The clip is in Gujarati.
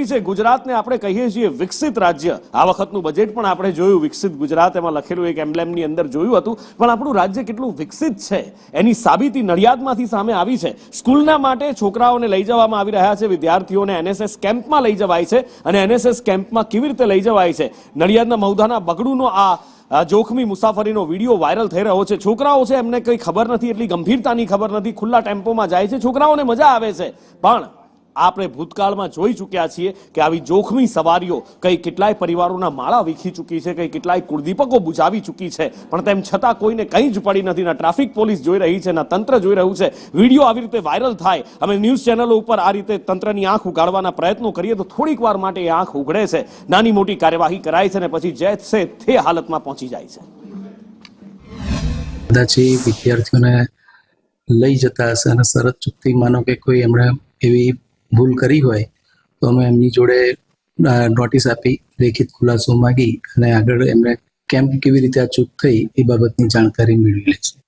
નક્કી છે. ગુજરાતને આપણે કહીએ છીએ વિકસિત રાજ્ય. આ વખતનું બજેટ પણ આપણે જોયું, વિકસિત ગુજરાત એમાં લખેલું એક એમ્બ્લેમની અંદર જોયું હતું. પણ આપણું રાજ્ય કેટલું વિકસિત છે એની સાબિતી નડિયાદમાંથી સામે આવી છે. સ્કૂલના માટે છોકરાઓને લઈ જવામાં આવી રહ્યા છે, વિદ્યાર્થીઓને એનએસએસ કેમ્પમાં લઈ જવાય છે. અને એનએસએસ કેમ્પમાં કેવી રીતે લઈ જવાય છે, નડિયાદના મૌધાના બગડુનો આ જોખમી મુસાફરીનો વિડીયો વાયરલ થઈ રહ્યો છે. છોકરાઓ છે એમને કંઈ ખબર નથી, એટલી ગંભીરતાની ખબર નથી, ખુલ્લા ટેમ્પોમાં જાય છે, છોકરાઓને મજા આવે છે. પણ આપણે ભૂતકાળમાં જોઈ ચૂક્યા છીએ કે આવી જોખમી સવારીઓ કઈ કેટલાય પરિવારોના માળા વીખી ચૂકી છે, કઈ કેટલાય કુળદીપકો બુઝાવી ચૂકી છે. પણ તેમ છતાં કોઈને કંઈ જ પડી નથી. ના ટ્રાફિક પોલીસ જોઈ રહી છે, ના તંત્ર જોઈ રહ્યું છે. વિડીયો આવી રીતે વાયરલ થાય, અમે ન્યૂઝ ચેનલો ઉપર આ રીતે તંત્રની આંખ ઉગાડવાના પ્રયત્નો કરીએ તો થોડીક વાર માટે એ આંખ ઉઘડે છે, નાની મોટી કાર્યવાહી કરાય છે અને પછી જે છે તે હાલતમાં પહોંચી જાય છે. કદાચ વિદ્યાર્થીઓને લઈ જતા હશે અને શરત ચૂકતી માનો કે કોઈ એમણે એવી ભૂલ કરી હોય તો અમે એમની જોડે નોટિસ આપી લેખિત ખુલાસો માગી અને આગળ એમને કેમ્પ કેવી રીતે આ ચૂક થઈ એ બાબતની જાણકારી મેળવી લઈશું.